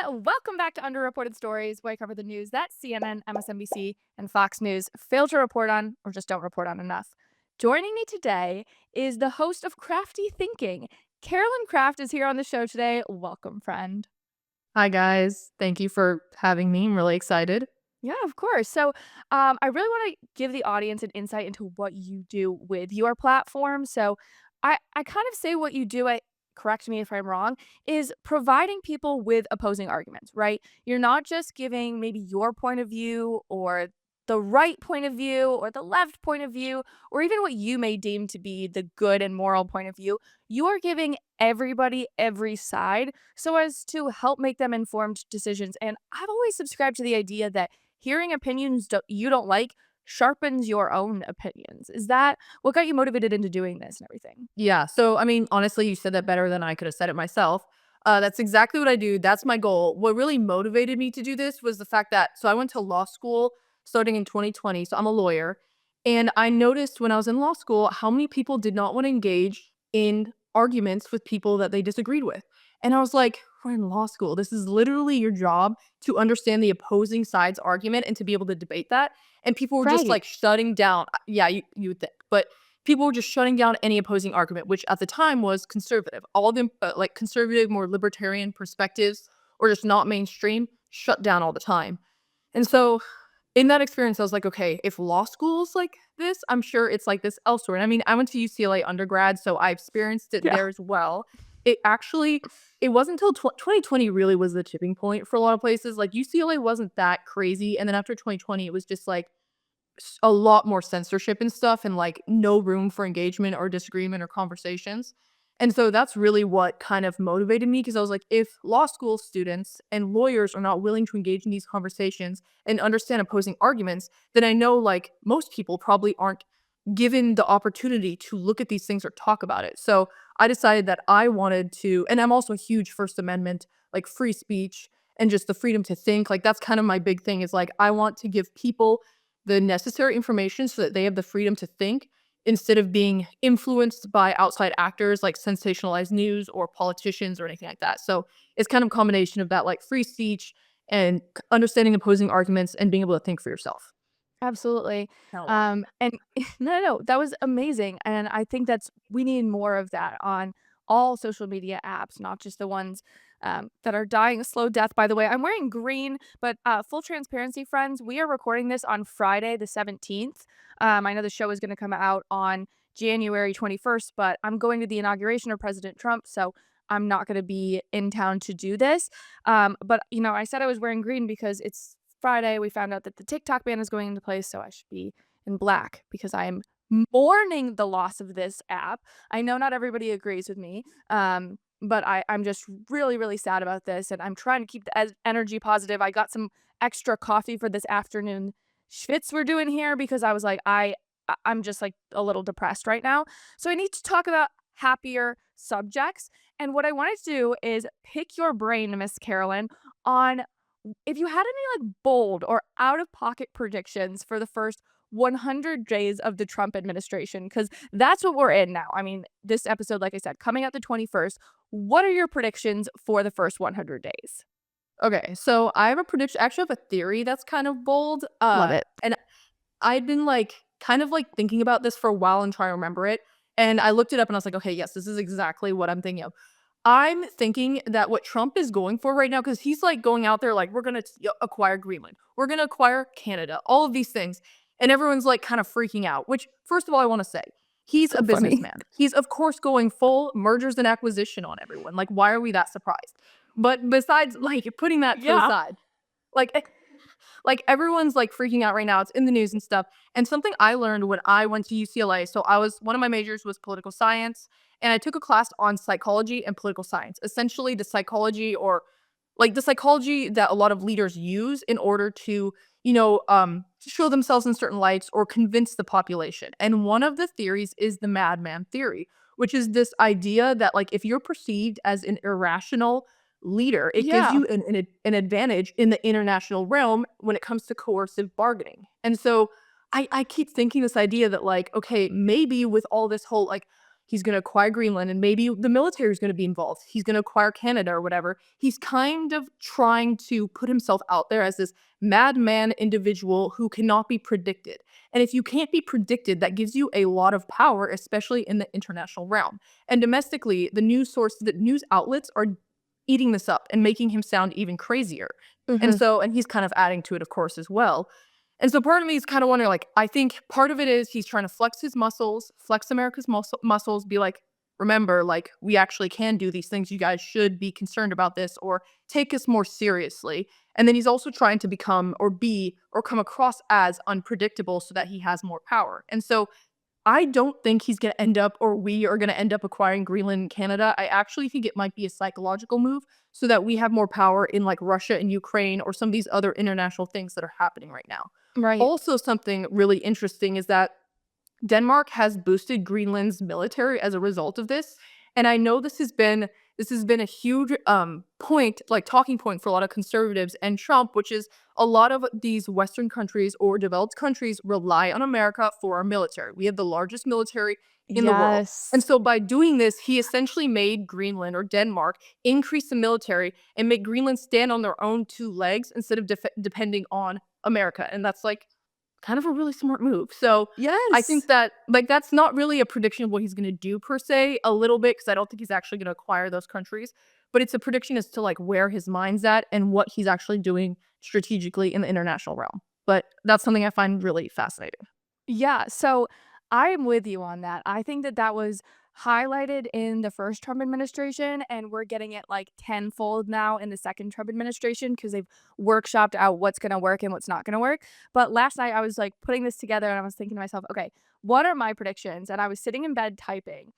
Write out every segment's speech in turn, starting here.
Welcome back to Underreported Stories, where I cover the news that CNN, MSNBC, and Fox News fail to report on or just don't report on enough. Joining me today is the host of Crafty Thinking. Carolyn Craft is here on the show today. Welcome, friend. Hi, guys. Thank you for having me. I'm really excited. Yeah, of course. I really want to give the audience an insight into what you do with your platform. I kind of say what you do. Correct me if I'm wrong. Is providing people with opposing arguments, right? You're not just giving maybe your point of view or the right point of view or the left point of view or even what you may deem to be the good and moral point of view. You are giving everybody every side so as to help make them informed decisions. And I've always subscribed to the idea that hearing opinions you don't like sharpens your own opinions. Is that what got you motivated into doing this and everything? Yeah. So, I mean, honestly, you said that better than I could have said it myself. That's exactly what I do. That's my goal. What really motivated me to do this was the fact that, so I went to law school starting in 2020. So I'm a lawyer. And I noticed when I was in law school how many people did not want to engage in arguments with people that they disagreed with. And I was like, we're in law school. This is literally your job to understand the opposing side's argument and to be able to debate that. And people were just Right. like shutting down. Yeah, you would think. But people were just shutting down any opposing argument, which at the time was conservative. All of them, like conservative, more libertarian perspectives, or just not mainstream, shut down all the time. And so, in that experience, I was like, okay, if law school's like this, I'm sure it's like this elsewhere. And I mean, I went to UCLA undergrad, so I experienced it Yeah. there as well. It actually, it wasn't until 2020 really was the tipping point for a lot of places. Like UCLA wasn't that crazy, and then after 2020, it was just like a lot more censorship and stuff and like no room for engagement or disagreement or conversations. And so that's really what kind of motivated me because I was like, if law school students and lawyers are not willing to engage in these conversations and understand opposing arguments, then I know like most people probably aren't given the opportunity to look at these things or talk about it. So I decided that I wanted to, and I'm also a huge First Amendment, like free speech and just the freedom to think. Like that's kind of my big thing is like, I want to give people the necessary information so that they have the freedom to think instead of being influenced by outside actors like sensationalized news or politicians or anything like that. So it's kind of a combination of that like free speech and understanding opposing arguments and being able to think for yourself. Absolutely. Kind of long. And no, that was amazing. And I think we need more of that on all social media apps, not just the ones that are dying a slow death. By the way, I'm wearing green, but full transparency, friends, we are recording this on Friday, the 17th. I know the show is going to come out on January 21st, but I'm going to the inauguration of President Trump. So I'm not going to be in town to do this. I said I was wearing green because it's Friday, we found out that the TikTok ban is going into place, so I should be in black because I am mourning the loss of this app. I know not everybody agrees with me, but I'm just really, really sad about this, and I'm trying to keep the energy positive. I got some extra coffee for this afternoon schwitz we're doing here because I was like, I'm just like a little depressed right now. So I need to talk about happier subjects. And what I wanted to do is pick your brain, Miss Carolyn, on if you had any like bold or out of pocket predictions for the first 100 days of the Trump administration, because that's what we're in now. I mean, this episode, like I said, coming out the 21st. What are your predictions for the first 100 days? Okay, so I have a prediction. Actually, I have a theory that's kind of bold. Love it. And I'd been like kind of like thinking about this for a while and trying to remember it. And I looked it up and I was like, okay, yes, this is exactly what I'm thinking of. I'm thinking that what Trump is going for right now, because he's like going out there like, we're going to acquire Greenland, we're going to acquire Canada, all of these things. And everyone's like kind of freaking out, which, first of all, I want to say, he's So a funny. businessman. He's, of course, going full mergers and acquisition on everyone. Like, why are we that surprised? But besides, like, putting that to the Yeah. side, like, like everyone's like freaking out right now. It's in the news and stuff. And something I learned when I went to UCLA. So I was one of my majors was political science, and I took a class on psychology and political science. Essentially, the psychology or like the psychology that a lot of leaders use in order to, show themselves in certain lights or convince the population. And one of the theories is the madman theory, which is this idea that like if you're perceived as an irrational leader, it gives Yeah. you an advantage in the international realm when it comes to coercive bargaining. And so I keep thinking this idea that like, okay, maybe with all this whole like he's going to acquire Greenland, and maybe the military is going to be involved. He's going to acquire Canada or whatever. He's kind of trying to put himself out there as this madman individual who cannot be predicted. And if you can't be predicted, that gives you a lot of power, especially in the international realm. And domestically, the news outlets are eating this up and making him sound even crazier. Mhm. And he's kind of adding to it, of course, as well. And so part of me is kind of wondering, like, I think part of it is he's trying to flex his muscles, flex America's muscles, be like, remember, like, we actually can do these things. You guys should be concerned about this or take us more seriously. And then he's also trying to become or be or come across as unpredictable so that he has more power. And so I don't think he's going to end up, or we are going to end up acquiring Greenland and Canada. I actually think it might be a psychological move so that we have more power in like Russia and Ukraine or some of these other international things that are happening right now. Right. Also, something really interesting is that Denmark has boosted Greenland's military as a result of this. And I know this has been a huge point, like talking point for a lot of conservatives and Trump, which is a lot of these Western countries or developed countries rely on America for our military. We have the largest military in the world. And Yes. so by doing this, he essentially made Greenland or Denmark increase the military and make Greenland stand on their own two legs instead of depending on America. And that's like kind of a really smart move. So I think Yes. that, like, that's not really a prediction of what he's gonna do per se, a little bit, because I don't think he's actually gonna acquire those countries, but it's a prediction as to, like, where his mind's at and what he's actually doing strategically in the international realm. But that's something I find really fascinating. Yeah, so I'm with you on that. I think that that was highlighted in the first Trump administration, and we're getting it like tenfold now in the second Trump administration because they've workshopped out what's going to work and what's not going to work. But last night I was like putting this together and I was thinking to myself, okay, what are my predictions? And I was sitting in bed typing.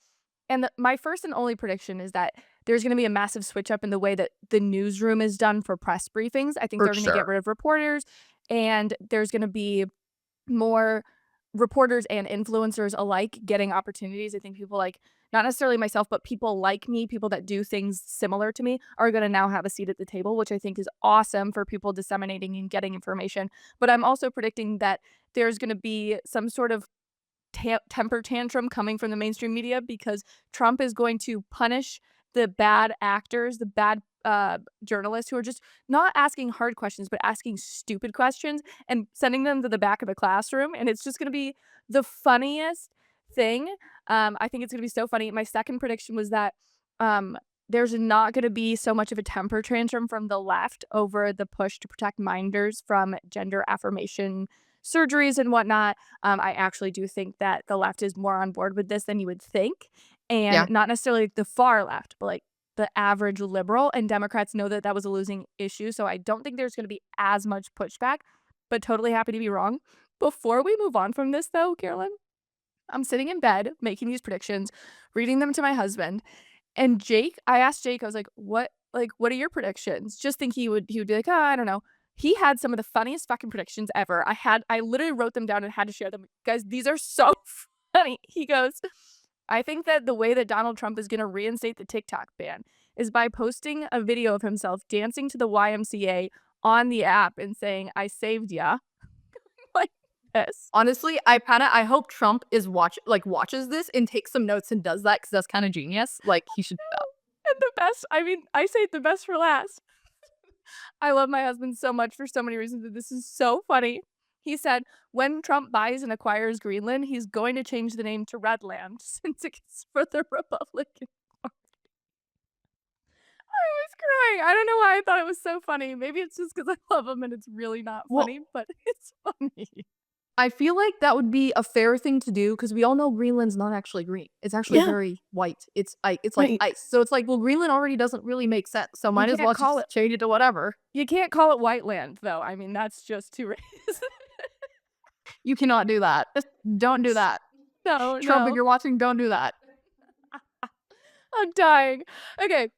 And my first and only prediction is that there's going to be a massive switch up in the way that the newsroom is done for press briefings. I think For they're going to get sure. rid of reporters and there's going to be more reporters and influencers alike getting opportunities. I think people like not necessarily myself, but people like me, people that do things similar to me are going to now have a seat at the table, which I think is awesome for people disseminating and getting information. But I'm also predicting that there's going to be some sort of temper tantrum coming from the mainstream media because Trump is going to punish the bad actors, the bad journalists who are just not asking hard questions, but asking stupid questions and sending them to the back of the classroom. And it's just going to be the funniest thing. I think it's going to be so funny. My second prediction was that there's not going to be so much of a temper tantrum from the left over the push to protect minders from gender affirmation surgeries and whatnot. I actually do think that the left is more on board with this than you would think, and Yeah. not necessarily the far left, but like the average liberal. And Democrats know that that was a losing issue, so I don't think there's going to be as much pushback. But totally happy to be wrong. Before we move on from this, though, Carolyn, I'm sitting in bed making these predictions, reading them to my husband, and I asked Jake, I was like, what are your predictions? Just think he would be like, "Oh, I don't know." He had some of the funniest fucking predictions ever. I literally wrote them down and had to share them. Guys, these are so funny. He goes, "I think that the way that Donald Trump is gonna reinstate the TikTok ban is by posting a video of himself dancing to the YMCA on the app and saying, 'I saved ya.'" Like this. Honestly, I hope Trump watches this and takes some notes and does that because that's kinda genius. Like, he should do that. And the best, I mean, I saved the best for last. I love my husband so much for so many reasons, but this is so funny. He said, when Trump buys and acquires Greenland, he's going to change the name to Redland since it's for the Republican. I was crying. I don't know why I thought it was so funny. Maybe it's just because I love him and it's really not Well, funny, but it's funny. I feel like that would be a fair thing to do because we all know Greenland's not actually green. It's actually Yeah, very white. It's like right. ice. So it's like, well, Greenland already doesn't really make sense. So You might as can't well call it just change it to whatever. you can't call it White Land though. I mean, that's just too racist. You cannot do that. Just don't do that. No, Trump, if no. you're watching, don't do that. I'm dying. Okay,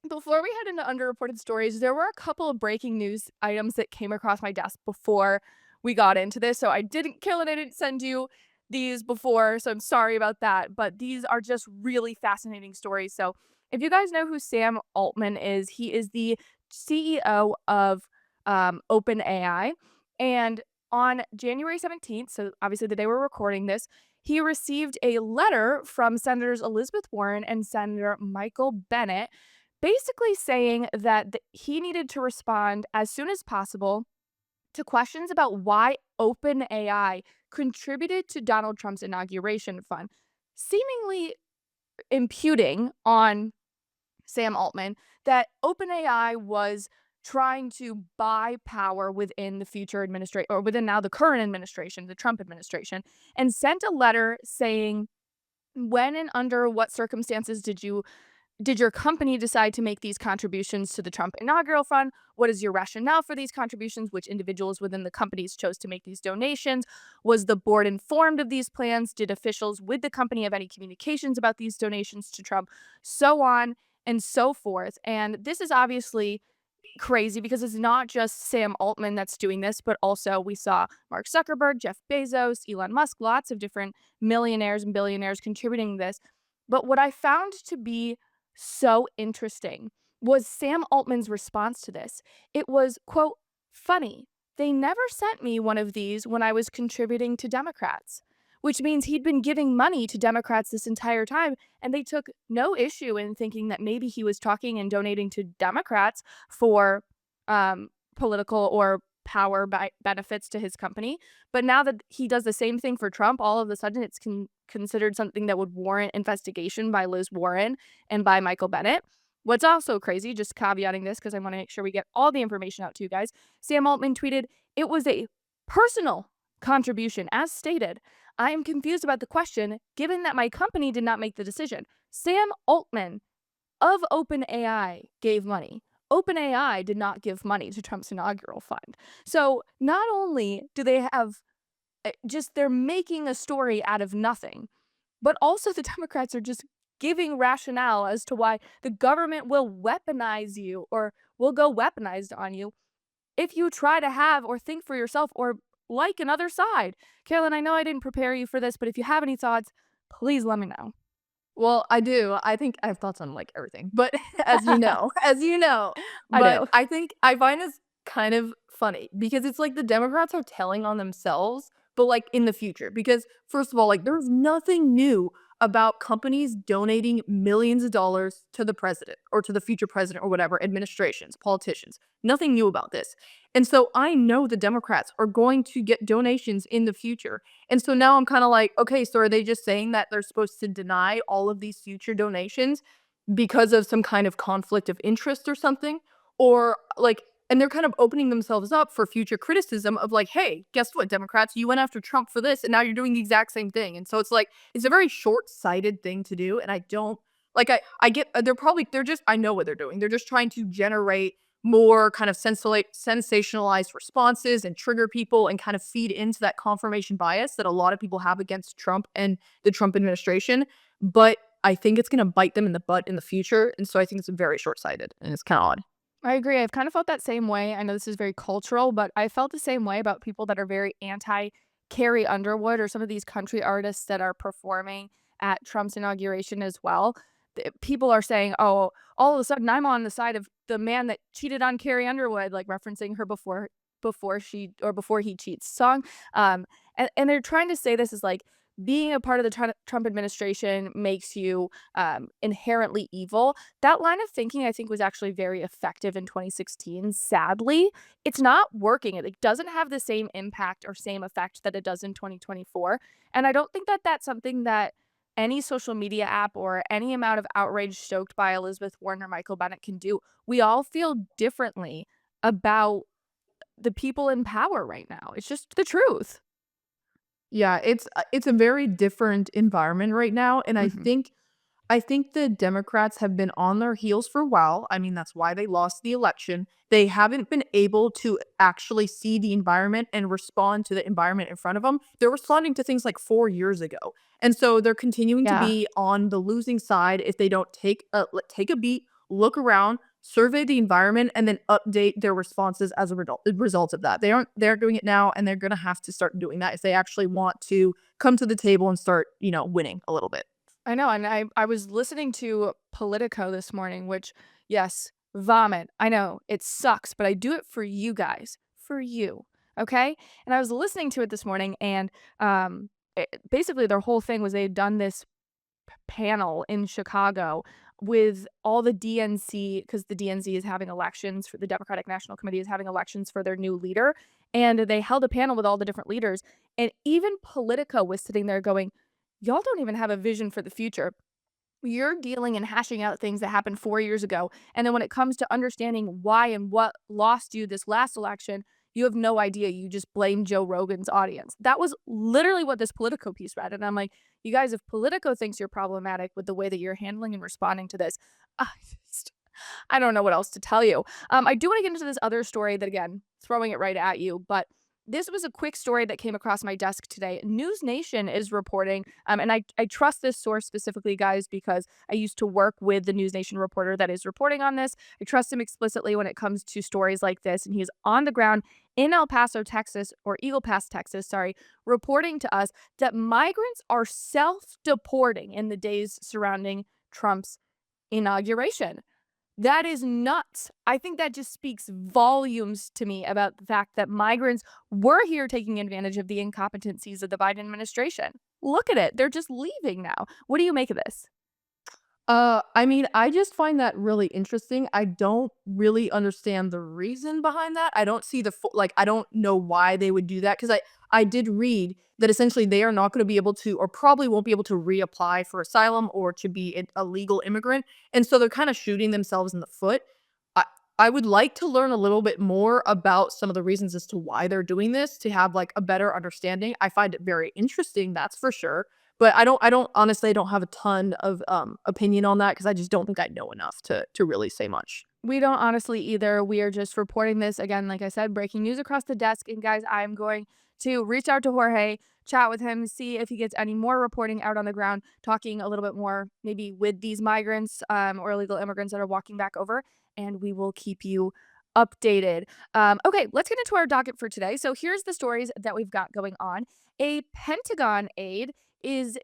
before we head into underreported stories, there were a couple of breaking news items that came across my desk before we got into this. So I didn't kill it. I didn't send you these before. So I'm sorry about that. But these are just really fascinating stories. So if you guys know who Sam Altman is, he is the CEO of OpenAI. And on January 17th, so obviously the day we're recording this, he received a letter from Senators Elizabeth Warren and Senator Michael Bennet basically saying that he needed to respond as soon as possible to questions about why OpenAI contributed to Donald Trump's inauguration fund, seemingly imputing on Sam Altman that OpenAI was trying to buy power within the future administration or within now the current administration, the Trump administration, and sent a letter saying when and under what circumstances did your company decide to make these contributions to the Trump inaugural fund? What is your rationale for these contributions? Which individuals within the companies chose to make these donations? Was the board informed of these plans? Did officials with the company have any communications about these donations to Trump? So on and so forth. And this is obviously crazy because it's not just Sam Altman that's doing this, but also we saw Mark Zuckerberg, Jeff Bezos, Elon Musk, lots of different millionaires and billionaires contributing this. But what I found to be so interesting was Sam Altman's response to this. It was, quote, funny. They never sent me one of these when I was contributing to Democrats, which means he'd been giving money to Democrats this entire time. And they took no issue in thinking that maybe he was talking and donating to Democrats for political or power benefits to his company. But now that he does the same thing for Trump, all of a sudden it's considered something that would warrant investigation by Liz Warren and by Michael Bennet. What's also crazy, just caveating this because I want to make sure we get all the information out to you guys, Sam Altman tweeted, it was a personal contribution, as stated. I am confused about the question, given that my company did not make the decision. Sam Altman of OpenAI gave money. OpenAI did not give money to Trump's inaugural fund. So not only do they have they're making a story out of nothing, but also the Democrats are just giving rationale as to why the government will weaponize you or will go weaponized on you if you try to have or think for yourself or like another side. Carolyn, I know I didn't prepare you for this, but if you have any thoughts, please let me know. Well, I do. I think I have thoughts on, like, everything, but as you know, I but know. I think I find this kind of funny because it's like the Democrats are telling on themselves, but, like, in the future, because first of all, like, there's nothing new about companies donating millions of dollars to the president or to the future president or whatever, administrations, politicians. Nothing new about this. And so I know the Democrats are going to get donations in the future. And so now I'm kind of like, okay, so are they just saying that they're supposed to deny all of these future donations because of some kind of conflict of interest or something? Or like, and they're kind of opening themselves up for future criticism of like, hey, guess what, Democrats, you went after Trump for this and now you're doing the exact same thing. And so it's like, it's a very short sighted thing to do. And I don't like, I get, they're just, I know what they're doing. They're just trying to generate more kind of sensationalized responses and trigger people and kind of feed into that confirmation bias that a lot of people have against Trump and the Trump administration. But I think it's going to bite them in the butt in the future. And so I think it's very short sighted and it's kind of odd. I agree. I've kind of felt that same way. I know this is very cultural, but I felt the same way about people that are very anti Carrie Underwood or some of these country artists that are performing at Trump's inauguration as well. People are saying, oh, all of a sudden I'm on the side of the man that cheated on Carrie Underwood, like referencing her before he cheats song. And they're trying to say this is like being a part of the Trump administration makes you inherently evil. That line of thinking, I think, was actually very effective in 2016. Sadly, it's not working. It doesn't have the same impact or same effect that it does in 2024. And I don't think that that's something that any social media app or any amount of outrage stoked by Elizabeth Warren or Michael Bennet can do. We all feel differently about the people in power right now. It's just the truth. Yeah, it's a very different environment right now, and Mhm. I think the Democrats have been on their heels for a while. I mean, that's why they lost the election. They haven't been able to actually see the environment and respond to the environment in front of them. They're responding to things like 4 years ago. And so they're continuing to Yeah. be on the losing side if they don't take a beat, look around, survey the environment, and then update their responses as a result of that. They're doing it now, and they're gonna have to start doing that if they actually want to come to the table and start, winning a little bit. I know, and I was listening to Politico this morning, which, yes, vomit. I know, it sucks, but I do it for you guys, for you, okay? And I was listening to it this morning, and basically their whole thing was they had done this panel in Chicago with all the DNC, because the DNC is having elections for the Democratic National Committee is having elections for their new leader. And they held a panel with all the different leaders. And even Politico was sitting there going, y'all don't even have a vision for the future. You're dealing and hashing out things that happened 4 years ago. And then when it comes to understanding why and what lost you this last election, you have no idea. You just blame Joe Rogan's audience. That was literally what this Politico piece read. And I'm like, you guys, if Politico thinks you're problematic with the way that you're handling and responding to this, I just, I don't know what else to tell you. I do want to get into this other story that, again, throwing it right at you, but this was a quick story that came across my desk today. News Nation is reporting, and I trust this source specifically, guys, because I used to work with the News Nation reporter that is reporting on this. I trust him explicitly when it comes to stories like this, and he's on the ground in El Paso, Texas, or Eagle Pass, Texas, sorry, reporting to us that migrants are self-deporting in the days surrounding Trump's inauguration. That is nuts. I think that just speaks volumes to me about the fact that migrants were here taking advantage of the incompetencies of the Biden administration. Look at it. They're just leaving now. What do you make of this? I mean, I just find that really interesting. I don't really understand the reason behind that. I don't see the full, like, I don't know why they would do that, because I did read that essentially they are not going to be able to, or probably won't be able to reapply for asylum or to be a legal immigrant. And so they're kind of shooting themselves in the foot. I, I would like to learn a little bit more about some of the reasons as to why they're doing this to have like a better understanding. I find it very interesting, that's for sure. But I don't honestly, I don't have a ton of, opinion on that because I just don't think I know enough to really say much. We don't honestly either. We are just reporting this again, like I said, breaking news across the desk. And guys, I'm going to reach out to Jorge, chat with him, see if he gets any more reporting out on the ground, talking a little bit more maybe with these migrants or illegal immigrants that are walking back over. And we will keep you updated. Okay, let's get into our docket for today. So here's the stories that we've got going on. A Pentagon aide is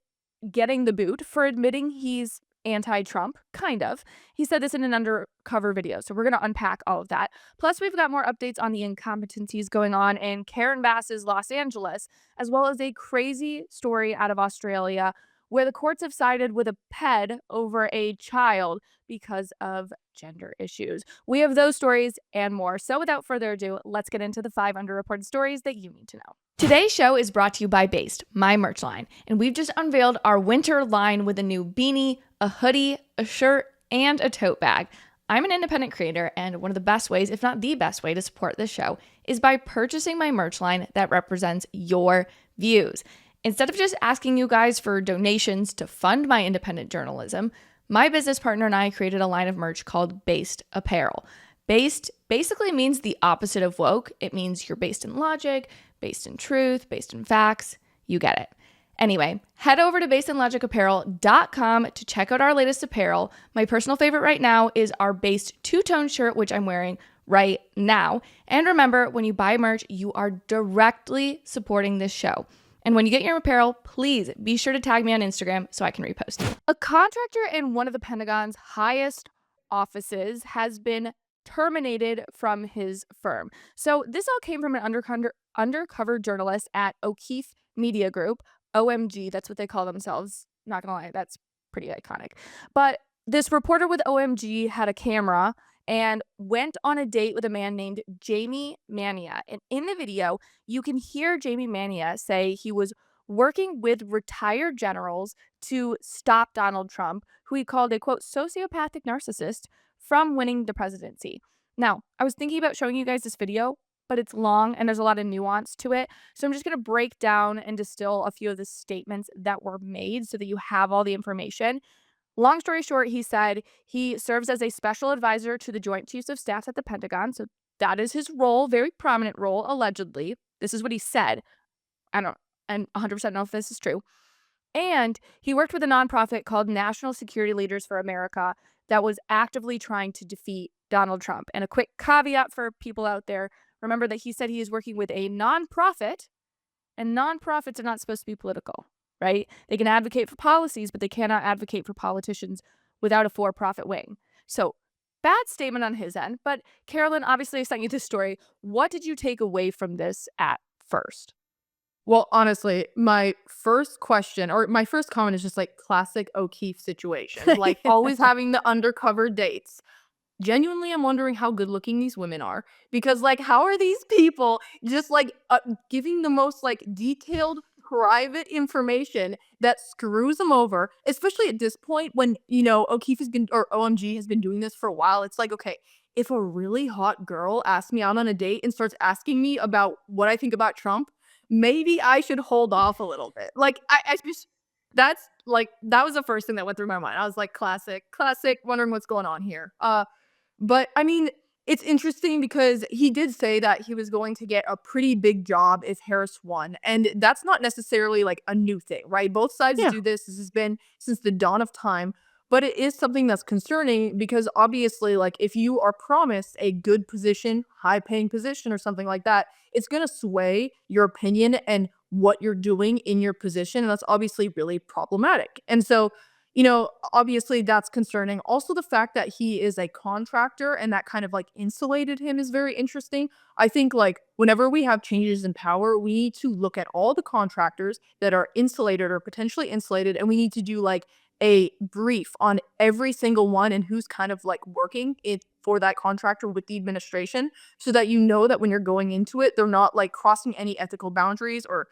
getting the boot for admitting he's anti-Trump, kind of. He said this in an undercover video, so we're going to unpack all of that. Plus, we've got more updates on the incompetencies going on in Karen Bass's Los Angeles, as well as a crazy story out of Australia where the courts have sided with a ped over a child because of gender issues. We have those stories and more. So without further ado, let's get into the 5 underreported stories that you need to know. Today's show is brought to you by Based, my merch line, and we've just unveiled our winter line with a new beanie, a hoodie, a shirt, and a tote bag. I'm an independent creator, and one of the best ways, if not the best way, to support this show is by purchasing my merch line that represents your views. Instead of just asking you guys for donations to fund my independent journalism, my business partner and I created a line of merch called Based Apparel. Based basically means the opposite of woke. It means you're based in logic, based in truth, based in facts. You get it. Anyway, head over to basedandlogicapparel.com to check out our latest apparel. My personal favorite right now is our Based two-tone shirt, which I'm wearing right now. And remember, when you buy merch, you are directly supporting this show. And when you get your apparel, please be sure to tag me on Instagram so I can repost it. A contractor in one of the Pentagon's highest offices has been terminated from his firm. So this all came from an undercover journalist at O'Keefe Media Group, OMG, that's what they call themselves. Not gonna lie, that's pretty iconic. But this reporter with OMG had a camera and went on a date with a man named Jamie Mania. And in the video, you can hear Jamie Mania say he was working with retired generals to stop Donald Trump, who he called a quote sociopathic narcissist, from winning the presidency. Now, I was thinking about showing you guys this video, but it's long and there's a lot of nuance to it. So I'm just going to break down and distill a few of the statements that were made so that you have all the information. Long story short, he said he serves as a special advisor to the Joint Chiefs of Staff at the Pentagon. So that is his role, very prominent role, allegedly. This is what he said. I don't and 100% know if this is true. And he worked with a nonprofit called National Security Leaders for America that was actively trying to defeat Donald Trump. And a quick caveat for people out there, remember that he said he is working with a nonprofit, and nonprofits are not supposed to be political, right? They can advocate for policies, but they cannot advocate for politicians without a for-profit wing. So bad statement on his end. But Carolyn, obviously I sent you this story. What did you take away from this at first? Well, honestly, my first question or my first comment is just like classic O'Keefe situation, like always having the undercover dates. Genuinely, I'm wondering how good looking these women are because, like, how are these people just like giving the most like detailed private information that screws them over, especially at this point when O'Keefe has been or OMG has been doing this for a while. It's like, okay, if a really hot girl asks me out on a date and starts asking me about what I think about Trump, maybe I should hold off a little bit. Like, I just that's like that was the first thing that went through my mind. I was like, classic, wondering what's going on here. But I mean, it's interesting because he did say that he was going to get a pretty big job if Harris won. And that's not necessarily like a new thing, right? Both sides Yeah. do this. This has been since the dawn of time. But it is something that's concerning because obviously, like, if you are promised a good position, high paying position, or something like that, it's going to sway your opinion and what you're doing in your position. And that's obviously really problematic. And so, obviously that's concerning. Also, the fact that he is a contractor and that kind of like insulated him is very interesting. I think like whenever we have changes in power, we need to look at all the contractors that are insulated or potentially insulated, and we need to do like a brief on every single one and who's kind of like working it for that contractor with the administration so that you know that when you're going into it, they're not like crossing any ethical boundaries or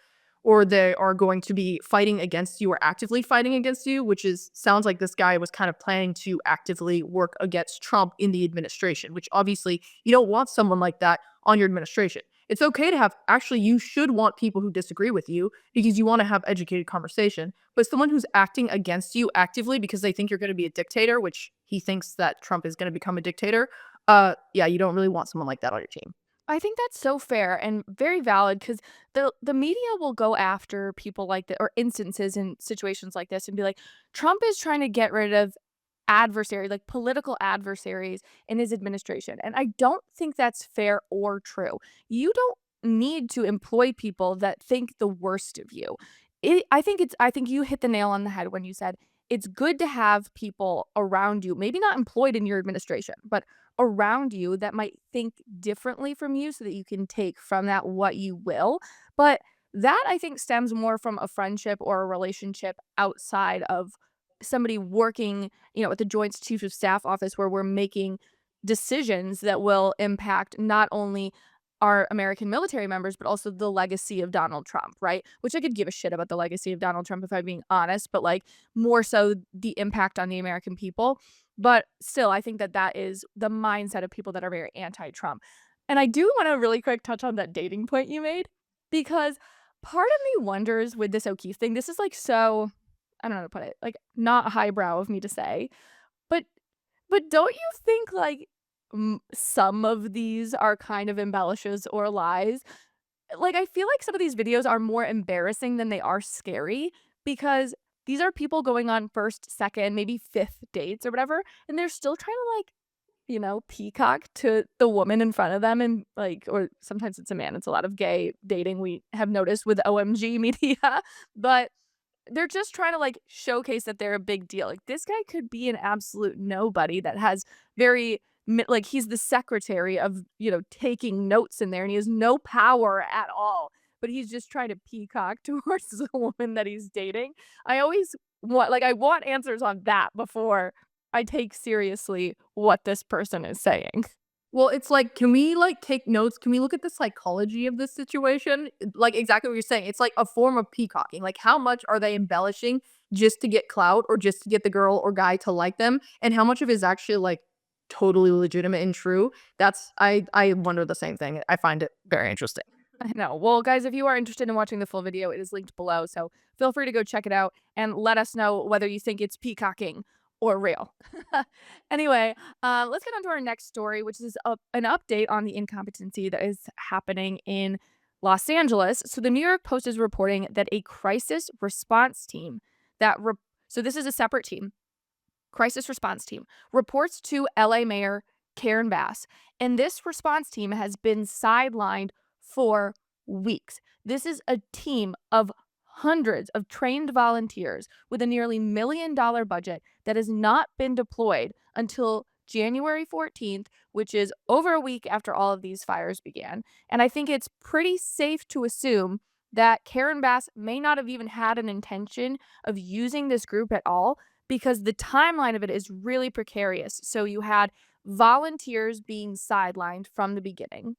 they are going to be fighting against you or actively fighting against you, which is sounds like this guy was kind of planning to actively work against Trump in the administration, which obviously you don't want someone like that on your administration. It's okay to have actually you should want people who disagree with you because you want to have educated conversation, but someone who's acting against you actively because they think you're going to be a dictator, which he thinks that Trump is going to become a dictator, yeah, you don't really want someone like that on your team. I think that's so fair and very valid because the media will go after people like that or instances in situations like this and be like, Trump is trying to get rid of adversary, like political adversaries in his administration. And I don't think that's fair or true. You don't need to employ people that think the worst of you. I think you hit the nail on the head when you said it's good to have people around you, maybe not employed in your administration, but around you that might think differently from you so that you can take from that what you will. But that I think stems more from a friendship or a relationship outside of somebody working, at the Joint Chiefs of Staff office where we're making decisions that will impact not only our American military members, but also the legacy of Donald Trump, right? Which I could give a shit about the legacy of Donald Trump if I'm being honest, but like more so the impact on the American people. But still, I think that that is the mindset of people that are very anti-Trump. And I do want to really quick touch on that dating point you made because part of me wonders with this O'Keefe thing, this is like so, I don't know how to put it, like not highbrow of me to say, but don't you think, like, some of these are kind of embellishes or lies? Like, I feel like some of these videos are more embarrassing than they are scary because these are people going on 1st, 2nd, maybe 5th dates or whatever, and they're still trying to, like, peacock to the woman in front of them and, like or sometimes it's a man, it's a lot of gay dating we have noticed with OMG media, but they're just trying to, like, showcase that they're a big deal. Like, this guy could be an absolute nobody that has very like, he's the secretary of, taking notes in there, and he has no power at all, but he's just trying to peacock towards the woman that he's dating. I always I want answers on that before I take seriously what this person is saying. Well, it's like, can we like take notes? Can we look at the psychology of this situation? Like exactly what you're saying. It's like a form of peacocking. Like how much are they embellishing just to get clout or just to get the girl or guy to like them? And how much of it is actually like totally legitimate and true? I wonder the same thing. I find it very interesting. I know. Well, guys, if you are interested in watching the full video, it is linked below, so feel free to go check it out and let us know whether you think it's peacocking or real. Anyway, let's get on to our next story, which is an update on the incompetency that is happening in Los Angeles. So the New York Post is reporting that a crisis response team so this is a separate team crisis response team reports to LA Mayor Karen Bass. And this response team has been sidelined for weeks. This is a team of hundreds of trained volunteers with a nearly $1 million budget that has not been deployed until January 14th, which is over a week after all of these fires began. And I think it's pretty safe to assume that Karen Bass may not have even had an intention of using this group at all because the timeline of it is really precarious. So you had volunteers being sidelined from the beginning.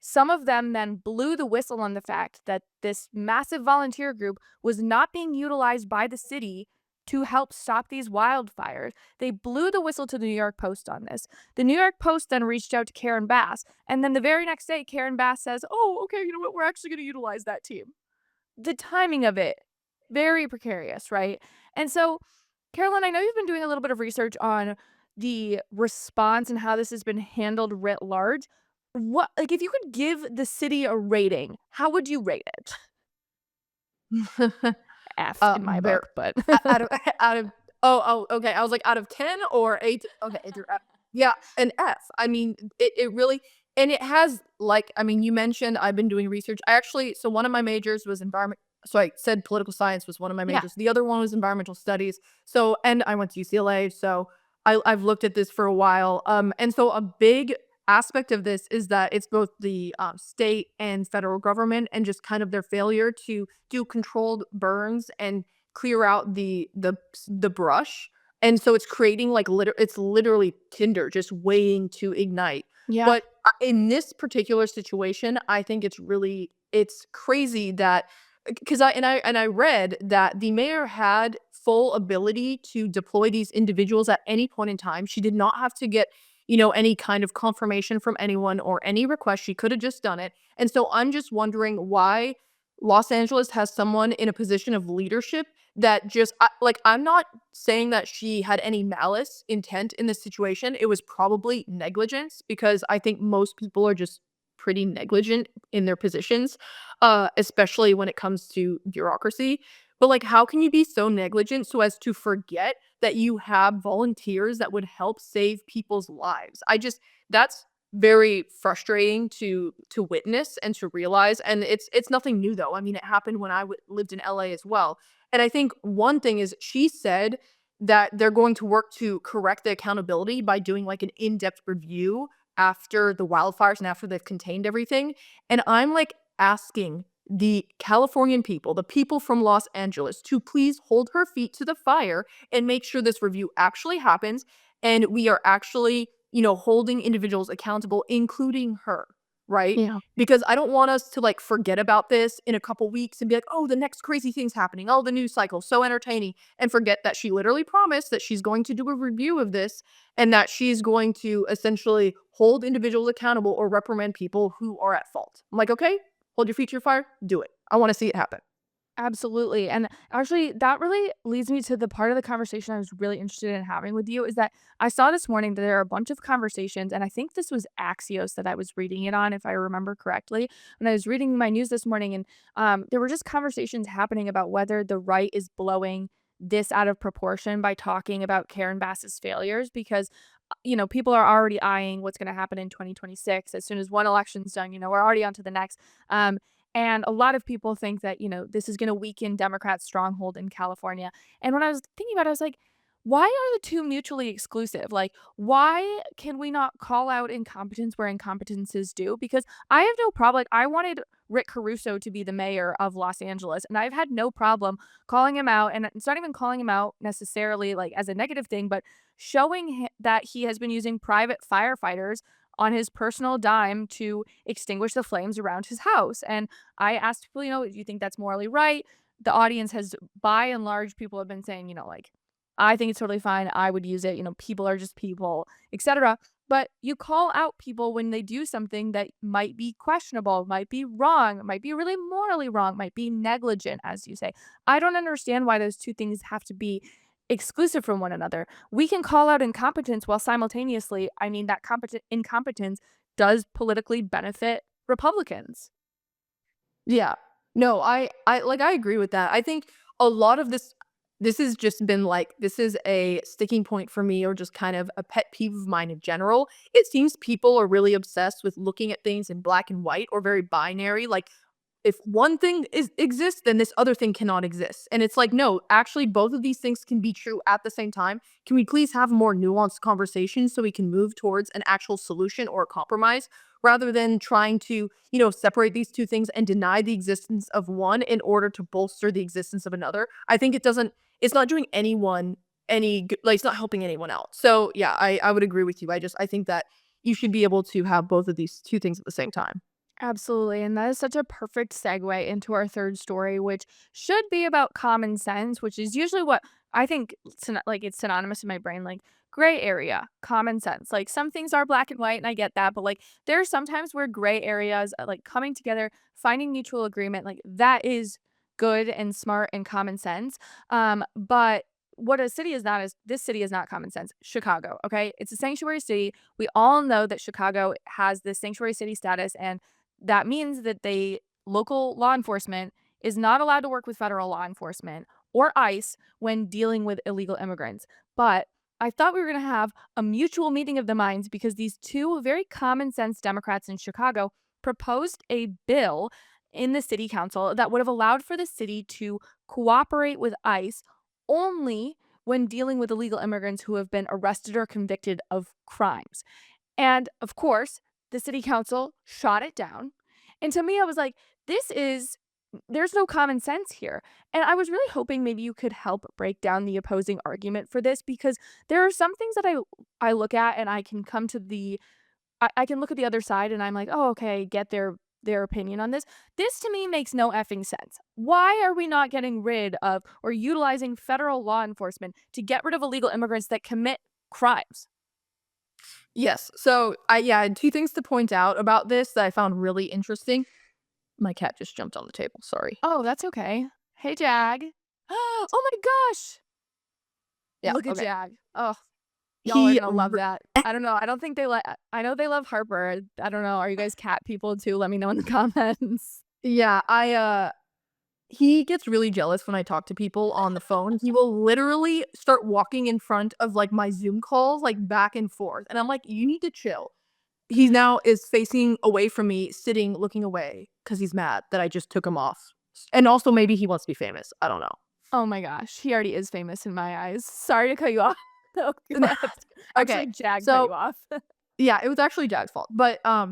Some of them then blew the whistle on the fact that this massive volunteer group was not being utilized by the city to help stop these wildfires. They blew the whistle to the New York Post on this. The New York Post then reached out to Karen Bass, and then the very next day, Karen Bass says, "Oh, okay, you know what? We're actually going to utilize that team." The timing of it, very precarious, right? And so, Carolyn, I know you've been doing a little bit of research on the response and how this has been handled writ large. What, like, if you could give the city a rating, how would you rate it? F in my Ver book, but Out of out of okay, I was like, out of 10 or 8? Okay, it's your F. Yeah, an F. I mean, it really, and it has, like, I mean, you mentioned I've been doing research. I actually, so one of my majors was environment, so I said political science was one of my yeah, majors. The other one was environmental studies. So, and I went to UCLA, so I've looked at this for a while. And so a big aspect of this is that it's both the state and federal government, and just kind of their failure to do controlled burns and clear out the brush. And so it's creating, like, it's literally tinder just waiting to ignite. yeah, But in this particular situation, I think it's crazy that, because I read that the mayor had full ability to deploy these individuals at any point in time. She did not have to get, any kind of confirmation from anyone or any request. She could have just done it. And so I'm just wondering why Los Angeles has someone in a position of leadership that just, like, I'm not saying that she had any malice intent in this situation. It was probably negligence, because I think most people are just pretty negligent in their positions, especially when it comes to bureaucracy. But, like, how can you be so negligent so as to forget that you have volunteers that would help save people's lives? That's very frustrating to witness and to realize. And it's nothing new, though. I mean, it happened when I lived in LA as well. And I think one thing is, she said that they're going to work to correct the accountability by doing, like, an in-depth review after the wildfires and after they've contained everything. And I'm, like, asking the Californian people, the people from Los Angeles, to please hold her feet to the fire and make sure this review actually happens, and we are actually, holding individuals accountable, including her, right? yeah. Because I don't want us to, like, forget about this in a couple weeks and be like, "Oh, the next crazy thing's happening. Oh, the news cycle, so entertaining," and forget that she literally promised that she's going to do a review of this, and that she's going to essentially hold individuals accountable or reprimand people who are at fault. I'm like, "Okay, hold your feet to your fire, do it. I wanna see it happen." Absolutely. And actually, that really leads me to the part of the conversation I was really interested in having with you is that I saw this morning that there are a bunch of conversations, and I think this was Axios that I was reading it on, if I remember correctly. When I was reading my news this morning, and there were just conversations happening about whether the right is blowing this out of proportion by talking about Karen Bass's failures because people are already eyeing what's going to happen in 2026. As soon as one election's done, we're already on to the next. Um, and a lot of people think that, this is going to weaken Democrats' stronghold in California. And when I was thinking about it, I was like, why are the two mutually exclusive? Like, why can we not call out incompetence where incompetence is due? Because I have no problem. Like, I wanted Rick Caruso to be the mayor of Los Angeles, and I've had no problem calling him out. And it's not even calling him out necessarily like as a negative thing, but showing that he has been using private firefighters on his personal dime to extinguish the flames around his house. And I asked people, do you think that's morally right? The audience has, by and large, people have been saying, like, I think it's totally fine. I would use it. People are just people, etc. But you call out people when they do something that might be questionable, might be wrong, might be really morally wrong, might be negligent, as you say. I don't understand why those two things have to be exclusive from one another. We can call out incompetence while simultaneously, I mean, that incompetence does politically benefit Republicans. Yeah. No, I agree with that. I think a lot of this has just been, like, this is a sticking point for me, or just kind of a pet peeve of mine in general. It seems people are really obsessed with looking at things in black and white, or very binary. Like, if one thing exists, then this other thing cannot exist. And it's like, no, actually, both of these things can be true at the same time. Can we please have more nuanced conversations so we can move towards an actual solution or a compromise rather than trying to, separate these two things and deny the existence of one in order to bolster the existence of another? I think it's not doing anyone any good, like, it's not helping anyone out. So yeah, I would agree with you. I think that you should be able to have both of these two things at the same time. Absolutely. And that is such a perfect segue into our third story, which should be about common sense, which is usually what I think like it's synonymous in my brain, like gray area, common sense. Like some things are black and white, and I get that, but like there are sometimes where gray areas, like coming together, finding mutual agreement, like that is good and smart and common sense. But what a city is not is this city is not common sense. Chicago, okay? It's a sanctuary city. We all know that Chicago has this sanctuary city status, and that means that local law enforcement is not allowed to work with federal law enforcement or ICE when dealing with illegal immigrants. But I thought we were going to have a mutual meeting of the minds because these two very common sense Democrats in Chicago proposed a bill in the city council that would have allowed for the city to cooperate with ICE only when dealing with illegal immigrants who have been arrested or convicted of crimes. And of course, the city council shot it down. And to me, I was like, there's no common sense here. And I was really hoping maybe you could help break down the opposing argument for this because there are some things that I look at and I can come to I can look at the other side and I'm like, oh, okay, get their opinion on this. This to me makes no effing sense. Why are we not getting rid of or utilizing federal law enforcement to get rid of illegal immigrants that commit crimes? Yes. So I had two things to point out about this that I found really interesting. My cat just jumped on the table. Sorry. Oh, that's okay. Hey, Jag. Oh my gosh. Yeah. Look at Okay. Jag. Oh, y'all are He gonna love that. I don't know. I don't think they like. I know they love Harper. I don't know. Are you guys cat people too? Let me know in the comments. Yeah, he gets really jealous when I talk to people on the phone. He will literally start walking in front of, like, my Zoom calls, like, back and forth, and I'm like, "You need to chill." He now is facing away from me, sitting, looking away because he's mad that I just took him off. And also maybe he wants to be famous. I don't know. Oh my gosh, he already is famous in my eyes. Sorry to cut you off. Oh god. Okay, Actually, Jag cut so you off. yeah, it was actually Jack's fault. But I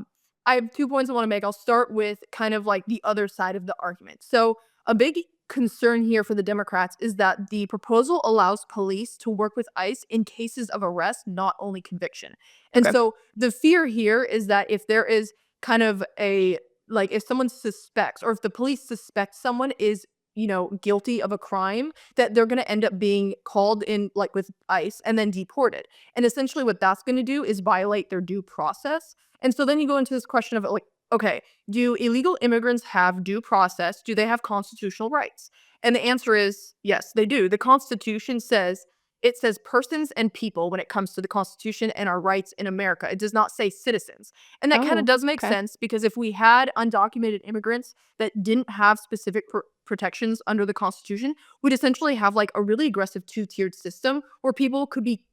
have 2 points I wanna make. I'll start with kind of like the other side of the argument. So, a big concern here for the Democrats is that the proposal allows police to work with ICE in cases of arrest, not only conviction. And Okay. so the fear here is that if there is kind of if someone suspects or if the police suspect someone is, guilty of a crime, that they're gonna end up being called in, like, with ICE and then deported. And essentially what that's gonna do is violate their due process. And so then you go into this question of, like, okay, do illegal immigrants have due process? Do they have constitutional rights? And the answer is yes, they do. The Constitution says it says persons and people when it comes to the Constitution and our rights in America. It does not say citizens. And that kind of Oh, does make okay. sense because if we had undocumented immigrants that didn't have specific protections under the Constitution, we'd essentially have like a really aggressive two-tiered system where people could be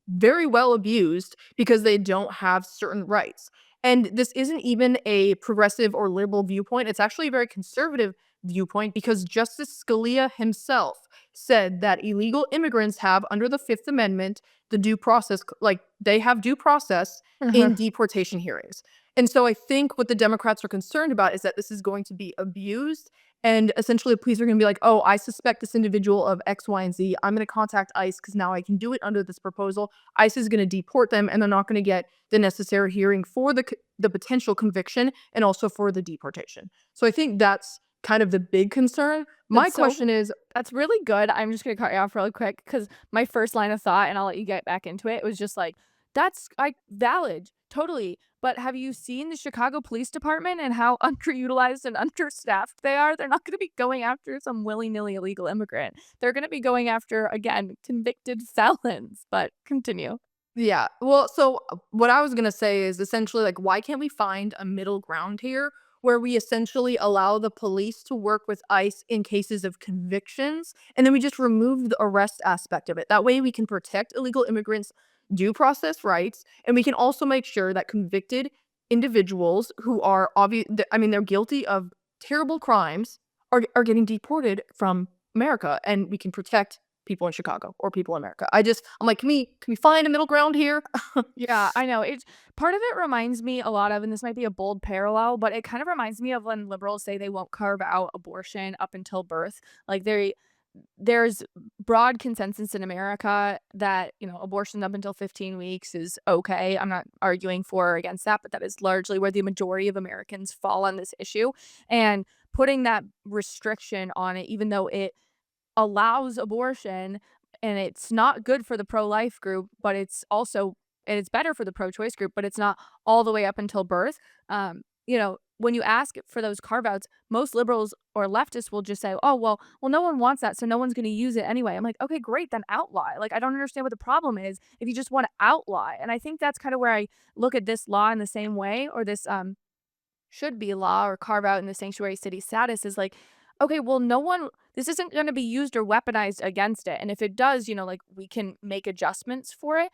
very well abused because they don't have certain rights. And this isn't even a progressive or liberal viewpoint. It's actually a very conservative viewpoint because Justice Scalia himself said that illegal immigrants have, under the Fifth Amendment, the due process, like they have due process Uh-huh. in deportation hearings. And so I think what the Democrats are concerned about is that this is going to be abused. And essentially, the police are going to be like, oh, I suspect this individual of X, Y, and Z. I'm going to contact ICE because now I can do it under this proposal. ICE is going to deport them, and they're not going to get the necessary hearing for the potential conviction and also for the deportation. So I think that's kind of the big concern. My That's so question is, That's really good. I'm just gonna cut you off really quick because my first line of thought, and I'll let you get back into it, was just like, that's like valid, totally. But have you seen the Chicago Police Department and how underutilized and understaffed they are? They're not gonna be going after some willy-nilly illegal immigrant. They're gonna be going after, again, convicted felons. But continue. yeah. Well, so what I was going to say is essentially like, why can't we find a middle ground here where we essentially allow the police to work with ICE in cases of convictions and then we just remove the arrest aspect of it? That way we can protect illegal immigrants' due process rights and we can also make sure that convicted individuals who are obvious, I mean, they're guilty of terrible crimes are getting deported from America, and we can protect people in Chicago or people in America. I'm like, can we find a middle ground here? Yeah, I know. It's part of it reminds me a lot of, and this might be a bold parallel, but it kind of reminds me of when liberals say they won't carve out abortion up until birth. Like there's broad consensus in America that, abortion up until 15 weeks is okay. I'm not arguing for or against that, but that is largely where the majority of Americans fall on this issue. And putting that restriction on it, even though it allows abortion and it's not good for the pro-life group, but it's also and it's better for the pro-choice group, but it's not all the way up until birth. When you ask for those carve-outs, most liberals or leftists will just say, "Oh, well, no one wants that, so no one's gonna use it anyway." I'm like, "Okay, great, then outlaw." Like, I don't understand what the problem is if you just wanna outlaw it, and I think that's kinda where I look at this law in the same way, or this, should be law or carve out in the sanctuary city status is like, okay, well, no one, this isn't going to be used or weaponized against it. And if it does, like we can make adjustments for it.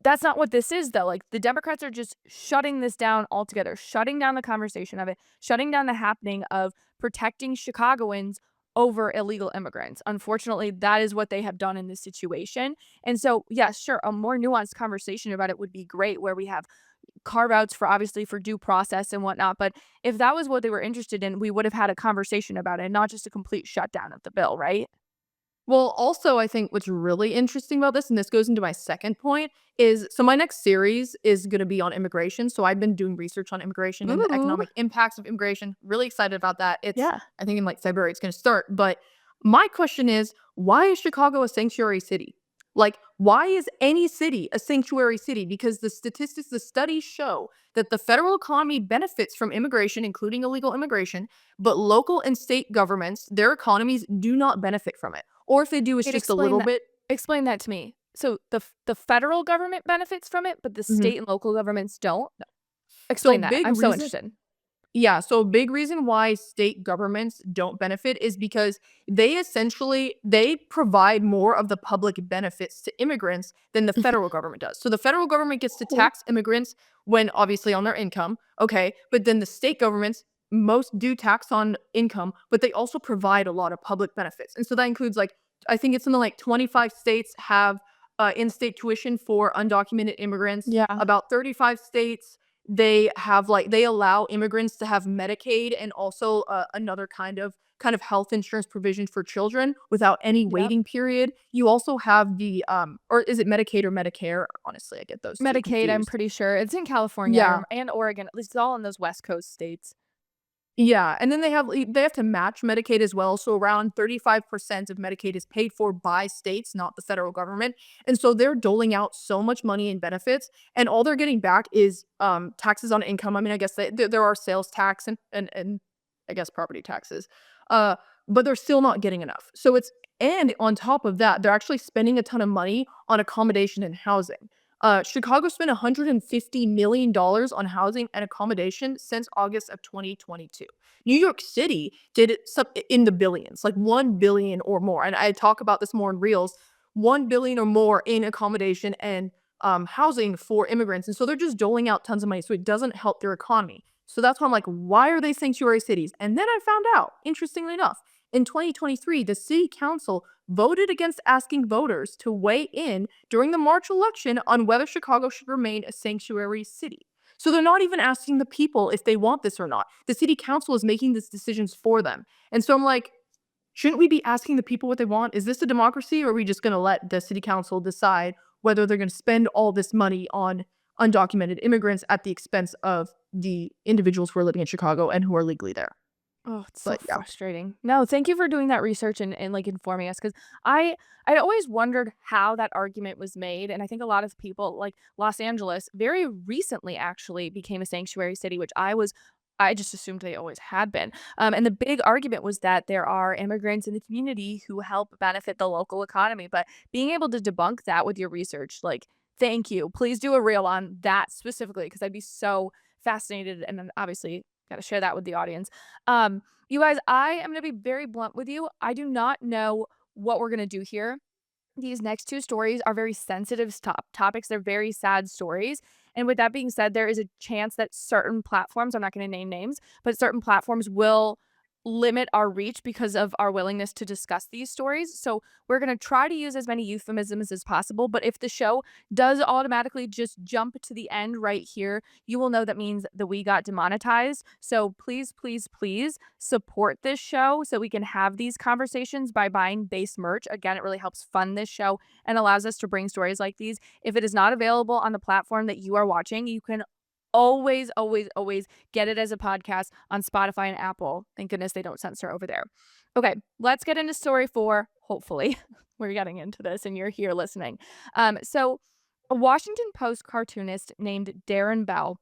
That's not what this is, though. Like the Democrats are just shutting this down altogether, shutting down the conversation of it, shutting down the happening of protecting Chicagoans over illegal immigrants. Unfortunately, that is what they have done in this situation. And so, yeah, sure, a more nuanced conversation about it would be great where we have carve outs for obviously for due process and whatnot. But if that was what they were interested in, we would have had a conversation about it, not just a complete shutdown of the bill, right? Well, also, I think what's really interesting about this, and this goes into my second point, is so my next series is going to be on immigration. So I've been doing research on immigration and the Ooh, economic impacts of immigration. Really excited about that. yeah. I think in like February it's going to start. But my question is, why is Chicago a sanctuary city? Like, why is any city a sanctuary city? Because the studies show that the federal economy benefits from immigration, including illegal immigration, but local and state governments, their economies do not benefit from it. Or if they do, it's Wait, just a little bit. explain that to me. So the federal government benefits from it, but the Mhm. state and local governments don't? So Explain that. big I'm so reason interested. Yeah, so a big reason why state governments don't benefit is because they provide more of the public benefits to immigrants than the Mhm. federal government does. So the federal government gets to Cool. tax immigrants when obviously on their income, okay? But then the state governments most do tax on income, but they also provide a lot of public benefits. And so that includes like I think it's something like 25 states have in-state tuition for undocumented immigrants. Yeah. About 35 states they allow immigrants to have Medicaid and also another kind of health insurance provision for children without any Yep. waiting period. You also have the or is it Medicaid or Medicare? Honestly, I get those two Medicaid, I'm confused. pretty sure. It's in California Yeah. and Oregon. At least it's all in those West Coast states. Yeah, and then they have to match Medicaid as well, so around 35% of Medicaid is paid for by states, not the federal government, and so they're doling out so much money in benefits, and all they're getting back is, taxes on income. I mean, I guess there are sales tax and I guess property taxes, uh, but they're still not getting enough. And on top of that, they're actually spending a ton of money on accommodation and housing. Chicago spent $150 million on housing and accommodation since August of 2022. New York City did it in the billions, like 1 billion or more. And I talk about this more in Reels, 1 billion or more in accommodation and housing for immigrants. And so they're just doling out tons of money. So it doesn't help their economy. So that's why I'm like, why are they sanctuary cities? And then I found out, interestingly enough, in 2023, the city council voted against asking voters to weigh in during the March election on whether Chicago should remain a sanctuary city. So they're not even asking the people if they want this or not. The city council is making these decisions for them. And so I'm like, shouldn't we be asking the people what they want? Is this a democracy or are we just going to let the city council decide whether they're going to spend all this money on undocumented immigrants at the expense of the individuals who are living in Chicago and who are legally there? Oh, it's so But yeah. frustrating. No, thank you for doing that research and like informing us because I always wondered how that argument was made, and I think a lot of people like Los Angeles very recently actually became a sanctuary city, which I just assumed they always had been. And the big argument was that there are immigrants in the community who help benefit the local economy. But being able to debunk that with your research, like, thank you. Please do a reel on that specifically because I'd be so fascinated, and then obviously got to share that with the audience. You guys, I am going to be very blunt with you. I do not know what we're going to do here. These next two stories are very sensitive topics. They're very sad stories. And with that being said, there is a chance that certain platforms, I'm not going to name names, but certain platforms will limit our reach because of our willingness to discuss these stories. So we're going to try to use as many euphemisms as possible. But if the show does automatically just jump to the end right here, you will know that means that we got demonetized. So please, please, please support this show so we can have these conversations by buying base merch. Again, it really helps fund this show and allows us to bring stories like these. If it is not available on the platform that you are watching, you can always, always, always get it as a podcast on Spotify and Apple. Thank goodness they don't censor over there. Okay, let's get into story 4. Hopefully, we're getting into this and you're here listening. So, a Washington Post cartoonist named Darren Bell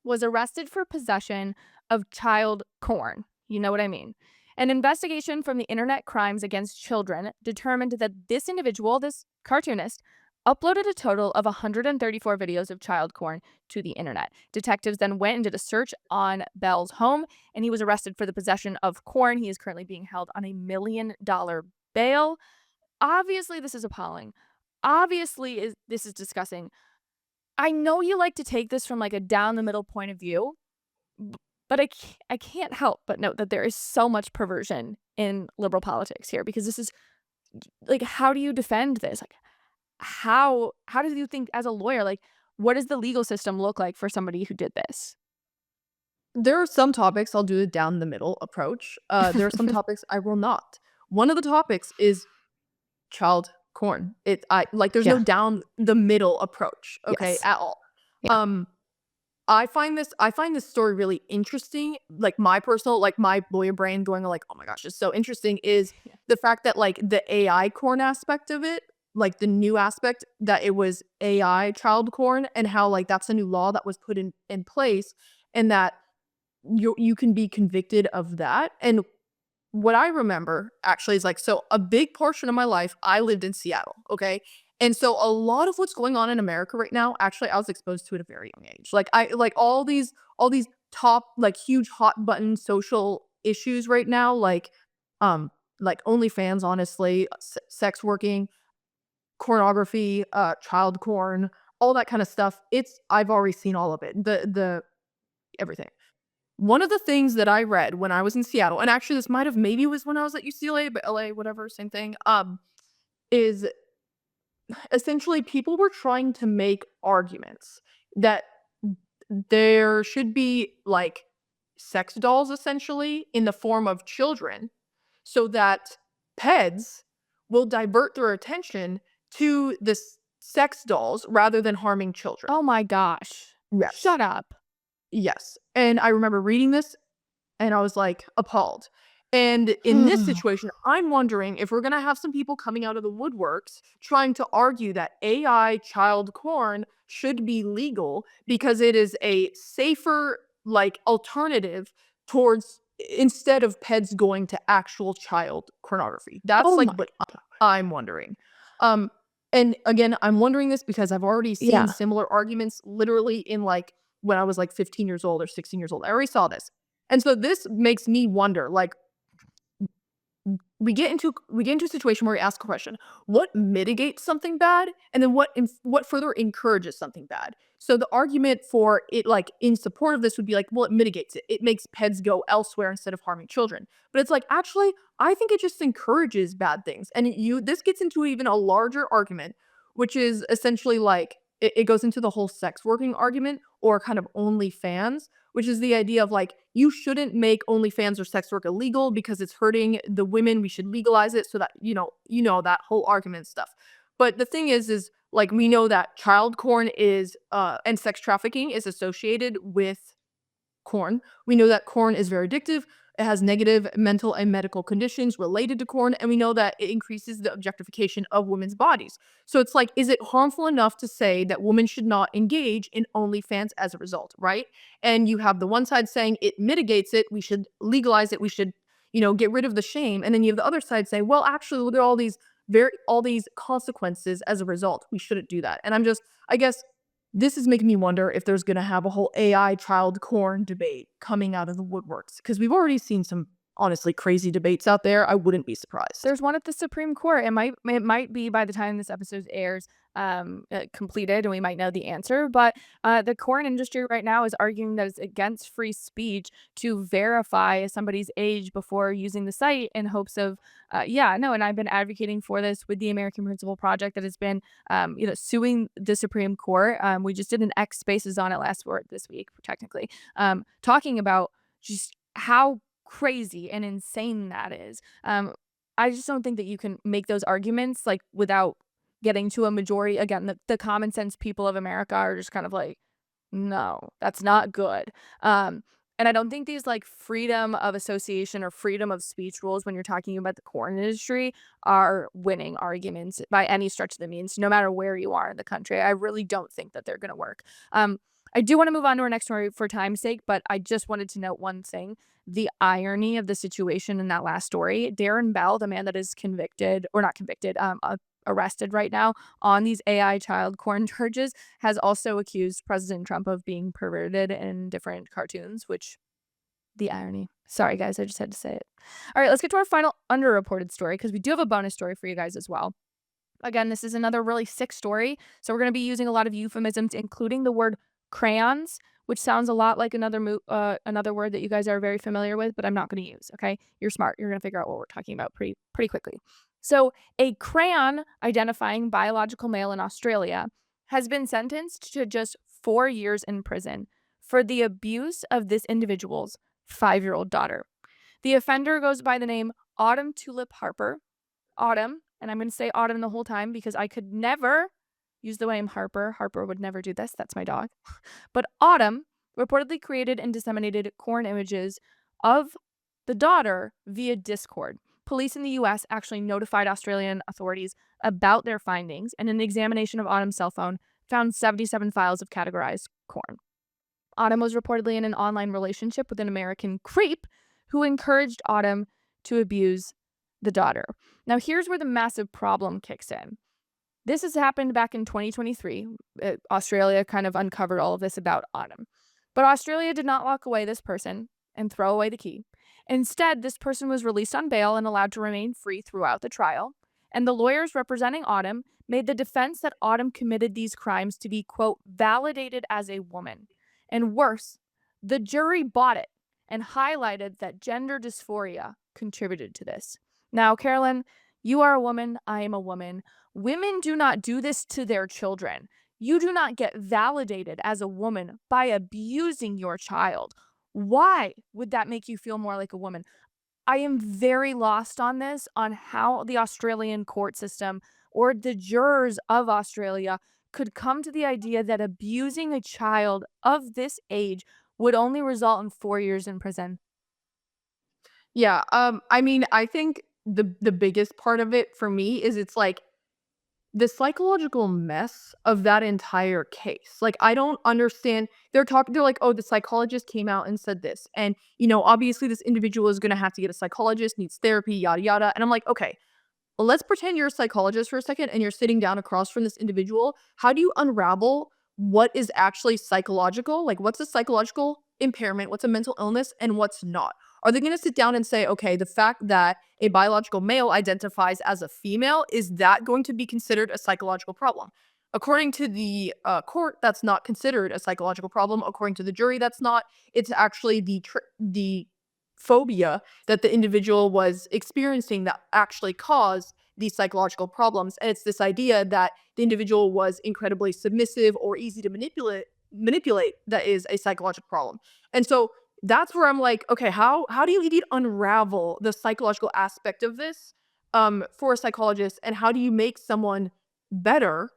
was arrested for possession of child corn. You know what I mean? An investigation from the Internet Crimes Against Children determined that this individual, this cartoonist, uploaded a total of 134 videos of child corn to the internet. Detectives then went and did a search on Bell's home, and he was arrested for the possession of corn. He is currently being held on $1 million bail. Obviously, this is appalling. Obviously, this is disgusting. I know you like to take this from like a down the middle point of view, but I can't help but note that there is so much perversion in liberal politics here because this is like, how do you defend this? Like, how do you think as a lawyer, like, what does the legal system look like for somebody who did this? There are some topics I'll do a down the middle approach. There are some topics I will not. One of the topics is child corn. There's no Yeah. down the middle approach, okay, Yes. at all. Yeah. Um, I find this story really interesting. Like my lawyer brain going like, "Oh my gosh, it's so interesting," is Yeah. the fact that like the AI corn aspect of it, like the new aspect that it was AI child corn and how like that's a new law that was put in place and that you can be convicted of that. And what I remember actually is like, so a big portion of my life, I lived in Seattle, okay? And so a lot of what's going on in America right now, actually, I was exposed to at a very young age. Like all these top, like huge hot button social issues right now, like OnlyFans, honestly, sex working, pornography, child corn, all that kind of stuff. I've already seen all of it. The everything. One of the things that I read when I was in Seattle, and actually this might have maybe was when I was at UCLA, but LA, whatever, same thing, is essentially people were trying to make arguments that there should be like sex dolls essentially in the form of children so that peds will divert their attention to the sex dolls rather than harming children. Oh my gosh. Yes. Shut up. Yes. And I remember reading this and I was, like, appalled. And in this situation, I'm wondering if we're gonna have some people coming out of the woodworks trying to argue that AI child porn should be legal because it is a safer, like, alternative towards instead of pets going to actual child pornography. That's, Oh like, my what god. I'm wondering. Um, and again, I'm wondering this because I've already seen Yeah. similar arguments literally in, like, when I was, like, 15 years old or 16 years old. I already saw this. And so this makes me wonder, like, we get into a situation where we ask a question, what mitigates something bad? And then what further encourages something bad? So the argument for it, like, in support of this would be like, well, it mitigates it. It makes pets go elsewhere instead of harming children. But it's like, actually, I think it just encourages bad things. And this gets into even a larger argument, which is essentially like, it goes into the whole sex working argument or kind of OnlyFans, which is the idea of like you shouldn't make OnlyFans or sex work illegal because it's hurting the women. We should legalize it so that that whole argument stuff. But the thing is like we know that child porn is and sex trafficking is associated with corn. We know that corn is very addictive. It has negative mental and medical conditions related to corn, and we know that it increases the objectification of women's bodies. So it's like, is it harmful enough to say that women should not engage in OnlyFans as a result, right? And you have the one side saying it mitigates it, we should legalize it, we should, get rid of the shame. And then you have the other side saying, well, actually, look at all these consequences as a result. We shouldn't do that. And I guess this is making me wonder if there's gonna have a whole AI child corn debate coming out of the woodworks because we've already seen some honestly crazy debates out there, I wouldn't be surprised. There's one at the Supreme Court. It might be by the time this episode airs, completed, and we might know the answer. But the corn industry right now is arguing that it's against free speech to verify somebody's age before using the site in hopes of, yeah, no. And I've been advocating for this with the American Principle Project that has been, suing the Supreme Court. We just did an X Spaces on it this week, technically, talking about just how crazy and insane that is. I just don't think that you can make those arguments like without getting to a majority. Again, the common sense people of America are just kind of like, no, that's not good. And I don't think these like freedom of association or freedom of speech rules when you're talking about the corn industry are winning arguments by any stretch of the means, no matter where you are in the country. I really don't think that they're going to work. I do want to move on to our next story for time's sake, but I just wanted to note one thing: the irony of the situation in that last story. Darren Bell, the man that is convicted or not convicted, arrested right now on these AI child porn charges, has also accused President Trump of being perverted in different cartoons, which the irony. Sorry, guys, I just had to say it. All right, let's get to our final underreported story because we do have a bonus story for you guys as well. Again, this is another really sick story. So we're going to be using a lot of euphemisms, including the word crayons, which sounds a lot like another word that you guys are very familiar with, but I'm not going to use. Okay, you're smart. You're going to figure out what we're talking about pretty quickly. So a crayon identifying biological male in Australia has been sentenced to just 4 years in prison for the abuse of this individual's 5-year-old daughter. The offender goes by the name Autumn Tulip Harper. Autumn, and I'm going to say Autumn the whole time because I could never use the name Harper. Harper would never do this. That's my dog. But Autumn reportedly created and disseminated corn images of the daughter via Discord. Police in the US actually notified Australian authorities about their findings, and an examination of Autumn's cell phone found 77 files of categorized corn. Autumn was reportedly in an online relationship with an American creep who encouraged Autumn to abuse the daughter. Now, here's where the massive problem kicks in. This has happened back in 2023. Australia kind of uncovered all of this about Autumn. But Australia did not lock away this person and throw away the key. Instead, this person was released on bail and allowed to remain free throughout the trial. And the lawyers representing Autumn made the defense that Autumn committed these crimes to be, quote, validated as a woman. And worse, the jury bought it and highlighted that gender dysphoria contributed to this. Now, Carolyn, you are a woman. I am a woman. Women do not do this to their children. You do not get validated as a woman by abusing your child. Why would that make you feel more like a woman? I am very lost on this, on how the Australian court system or the jurors of Australia could come to the idea that abusing a child of this age would only result in 4 years in prison. Yeah, I mean, I think the biggest part of it for me is it's like the psychological mess of that entire case. Like, I don't understand. They're like, oh, the psychologist came out and said this. And, obviously this individual is gonna have to get a psychologist, needs therapy, yada yada. And I'm like, okay, well, let's pretend you're a psychologist for a second and you're sitting down across from this individual. How do you unravel what is actually psychological? Like, what's a psychological impairment? What's a mental illness? And what's not? Are they going to sit down and say, okay, the fact that a biological male identifies as a female, is that going to be considered a psychological problem? According to the court, that's not considered a psychological problem. According to the jury, that's not. It's actually the phobia that the individual was experiencing that actually caused these psychological problems. And it's this idea that the individual was incredibly submissive or easy to manipulate that is a psychological problem. And so that's where I'm like, okay, how do you indeed unravel the psychological aspect of this for a psychologist, and how do you make someone better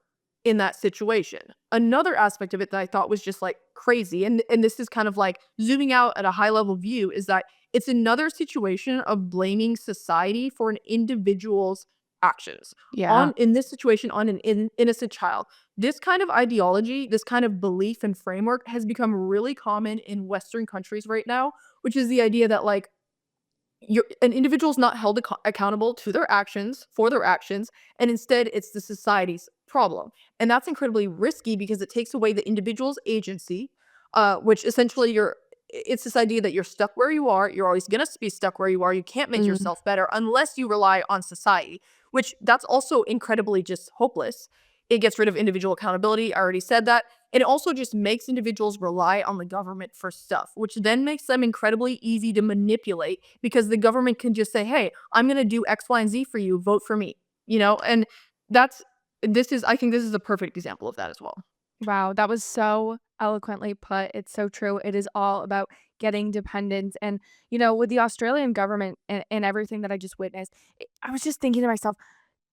in that situation? Another aspect of it that I thought was just like crazy, and this is kind of like zooming out at a high level view, is that it's another situation of blaming society for an individual's actions. Yeah. In this situation, on an innocent child. This kind of ideology, this kind of belief and framework has become really common in Western countries right now, which is the idea that like an individual is not held accountable to their actions, for their actions, and instead it's the society's problem. And that's incredibly risky because it takes away the individual's agency, which essentially you're it's this idea that you're stuck where you are. You're always going to be stuck where you are. You can't make Mm. yourself better unless you rely on society, which that's also incredibly just hopeless. It gets rid of individual accountability. I already said that. And it also just makes individuals rely on the government for stuff, which then makes them incredibly easy to manipulate because the government can just say, hey, I'm going to do X, Y, and Z for you. Vote for me. And that's, I think this is a perfect example of that as well. Wow, that was so eloquently put. It's so true. It is all about getting dependence. And, with the Australian government and everything that I just witnessed, I was just thinking to myself,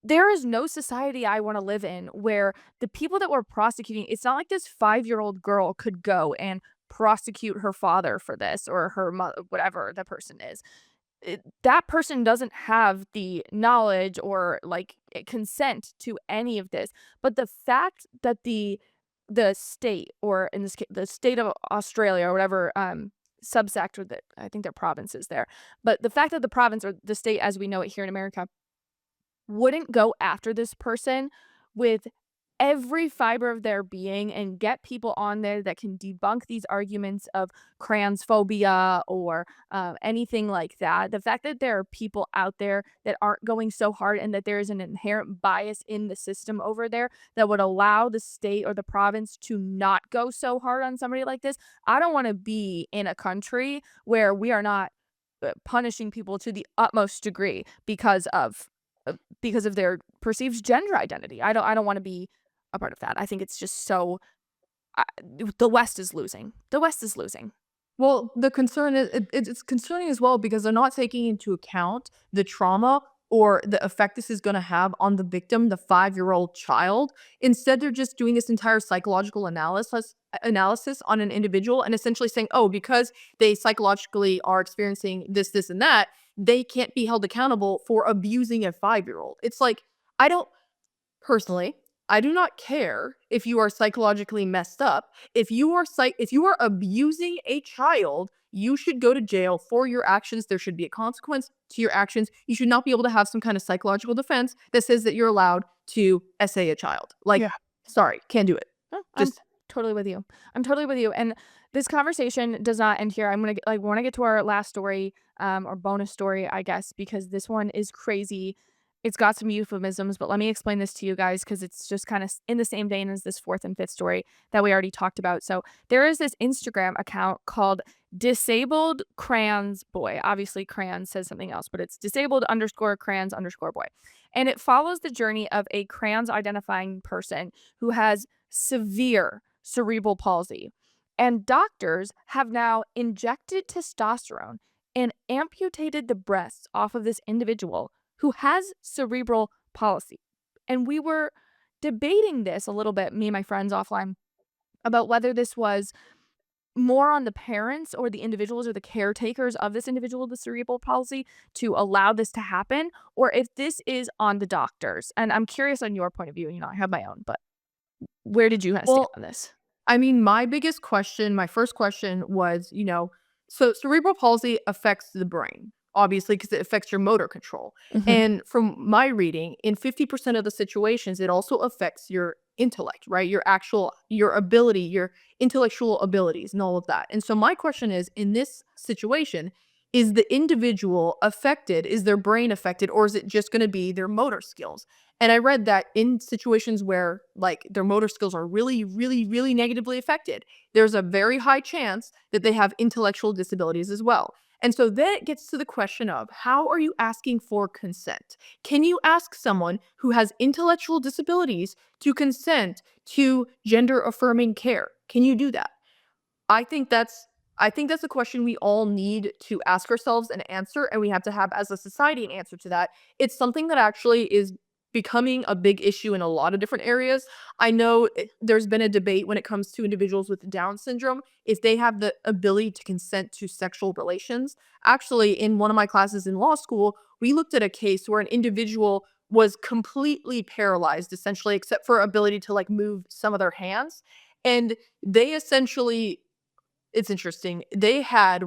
there is no society I want to live in where the people that were prosecuting, it's not like this 5-year-old girl could go and prosecute her father for this or her mother, whatever the person is. That person doesn't have the knowledge or like consent to any of this. But the fact that the state, or in this case the state of Australia or whatever subsect, or the, I think they're provinces there, but the fact that the province or the state as we know it here in America wouldn't go after this person with every fiber of their being and get people on there that can debunk these arguments of transphobia or anything like that. The fact that there are people out there that aren't going so hard and that there is an inherent bias in the system over there that would allow the state or the province to not go so hard on somebody like this. I don't want to be in a country where we are not punishing people to the utmost degree because of their perceived gender identity. I don't wanna be a part of that. I think it's just so I the West is losing. The West is losing. Well, the concern is it's concerning as well because they're not taking into account the trauma or the effect this is going to have on the victim, the 5-year-old child. Instead, they're just doing this entire psychological analysis on an individual and essentially saying, oh, because they psychologically are experiencing this, and that, they can't be held accountable for abusing a 5-year-old. It's like, I don't personally, I do not care if you are psychologically messed up. If you are abusing a child, you should go to jail for your actions. There should be a consequence to your actions. You should not be able to have some kind of psychological defense that says that you're allowed to essay a child. Like, Yeah. sorry, can't do it. No, I'm Just totally with you. I'm totally with you, and this conversation does not end here. I'm gonna wanna get to our last story, or bonus story, I guess, because this one is crazy. It's got some euphemisms, but let me explain this to you guys because it's just kinda in the same vein as this 4th and 5th story that we already talked about. So, there is this Instagram account called Disabled Crayons Boy. Obviously, crayons says something else, but it's disabled_crayons_boy. And it follows the journey of a crayons identifying person who has severe cerebral palsy. And doctors have now injected testosterone and amputated the breasts off of this individual who has cerebral palsy. And we were debating this a little bit, me and my friends offline, about whether this was more on the parents or the individuals or the caretakers of this individual with the cerebral palsy to allow this to happen, or if this is on the doctors. And I'm curious on your point of view. I have my own, but where did you kinda stand well, on this? I mean, my first question was, so cerebral palsy affects the brain, obviously, because it affects your motor control. Mhm. And from my reading, in 50% of the situations, it also affects your intellect, right? Your ability, your intellectual abilities, and all of that. And so my question is, in this situation, is the individual affected? Is their brain affected? Or is it just going to be their motor skills? And I read that in situations where like their motor skills are really, really, really negatively affected, there's a very high chance that they have intellectual disabilities as well. And so then it gets to the question of how are you asking for consent? Can you ask someone who has intellectual disabilities to consent to gender affirming care? Can you do that? I think that's I think that's a question we all need to ask ourselves and answer, and we have to have as a society an answer to that. It's something that actually is becoming a big issue in a lot of different areas. I know there's been a debate when it comes to individuals with Down syndrome if they have the ability to consent to sexual relations. Actually, in one of my classes in law school, we looked at a case where an individual was completely paralyzed essentially except for ability to like move some of their hands, and they essentially it's interesting. They had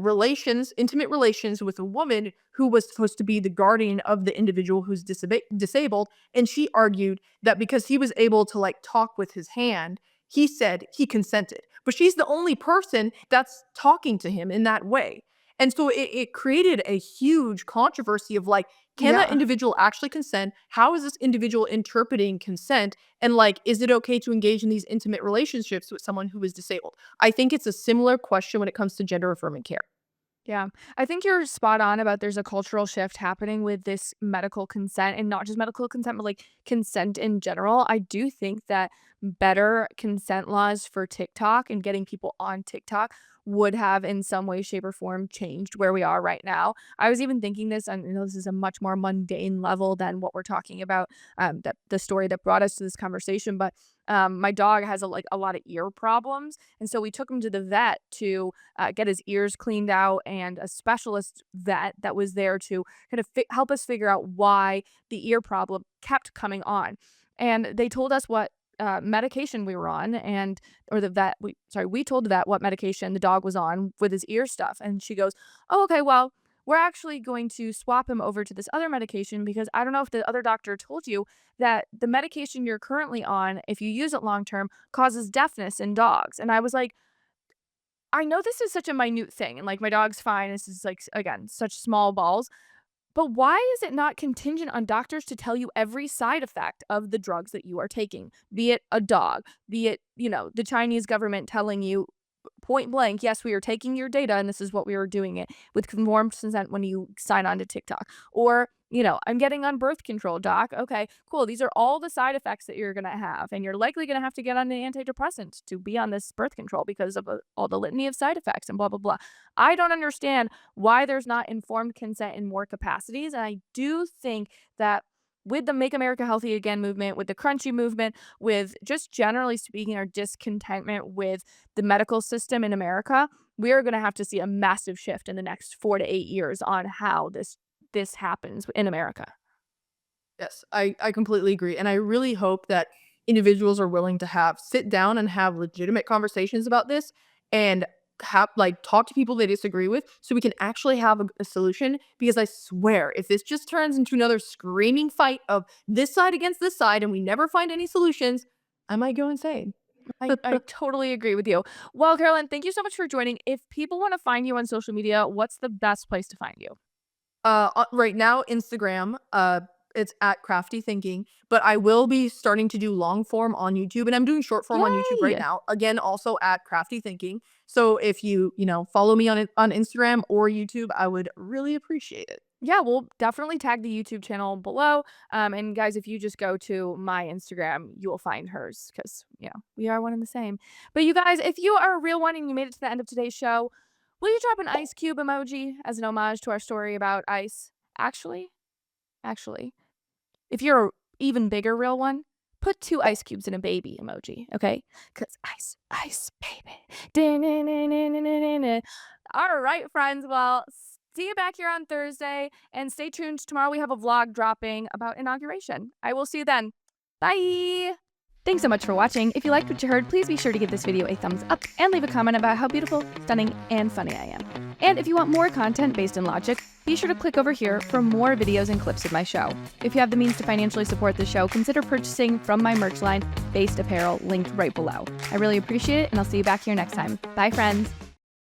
intimate relations with a woman who was supposed to be the guardian of the individual who's disabled. And she argued that because he was able to like talk with his hand, he said he consented. but she's the only person that's talking to him in that way. And so it created a huge controversy of like, can that Yeah. individual actually consent? How is this individual interpreting consent? And like, is it okay to engage in these intimate relationships with someone who is disabled? I think it's a similar question when it comes to gender affirming care. Yeah. I think you're spot on about there's a cultural shift happening with this medical consent, and not just medical consent, but like consent in general. I do think that better consent laws for TikTok and getting people on TikTok would have in some way, shape, or form changed where we are right now. I was even thinking this, and I know this is a much more mundane level than what we're talking about, that the story that brought us to this conversation. But my dog has a lot of ear problems, and so we took him to the vet to get his ears cleaned out, and a specialist vet that was there to kind of help us figure out why the ear problem kept coming on. And they told us what medication we were on, and or the vet we told the vet what medication the dog was on with his ear stuff, and she goes, "Oh, okay, well, we're actually going to swap him over to this other medication because I don't know if the other doctor told you that the medication you're currently on, if you use it long term, causes deafness in dogs." And I was like, I know this is such a minute thing, and like my dog's fine. This is like, again, such small balls. But why is it not contingent on doctors to tell you every side effect of the drugs that you are taking? Be it a dog, be it, the Chinese government telling you point blank, yes, we are taking your data and this is what we are doing it with conformed consent when you sign on to TikTok. Or, I'm getting on birth control, doc. Okay, cool. These are all the side effects that you're going to have. And you're likely going to have to get on an antidepressant to be on this birth control because of all the litany of side effects and blah, blah, blah. I don't understand why there's not informed consent in more capacities. And I do think that with the Make America Healthy Again movement, with the Crunchy movement, with just generally speaking, our discontentment with the medical system in America, we are going to have to see a massive shift in the next 4 to 8 years on how this happens in America. Yes, I completely agree. And I really hope that individuals are willing to sit down and have legitimate conversations about this and have like talk to people they disagree with so we can actually have a solution. Because I swear, if this just turns into another screaming fight of this side against this side and we never find any solutions, I might go insane. I totally agree with you. Well, Carolyn, thank you so much for joining. If people want to find you on social media, what's the best place to find you? Right now, Instagram, it's at Crafty Thinking, but I will be starting to do long form on YouTube, and I'm doing short form on YouTube right Yay! now. Again, also at Crafty Thinking. So if you follow me on Instagram or YouTube, I would really appreciate it. Yeah, we'll definitely tag the YouTube channel below. And guys, if you just go to my Instagram, you will find hers because, we are one and the same. But you guys, if you are a real one and you made it to the end of today's show, will you drop an ice cube emoji as an homage to our story about ice? Actually, if you're a even bigger real one, put 2 ice cubes in a baby emoji, okay? Because ice, baby. Da-na-na-na-na-na-na. All right, friends. Well, see you back here on Thursday. And stay tuned. Tomorrow we have a vlog dropping about inauguration. I will see you then. Bye. Thanks so much for watching. If you liked what you heard, please be sure to give this video a thumbs up and leave a comment about how beautiful, stunning, and funny I am. And if you want more content based in logic, be sure to click over here for more videos and clips of my show. If you have the means to financially support the show, consider purchasing from my merch line, Based Apparel, linked right below. I really appreciate it, and I'll see you back here next time. Bye, friends.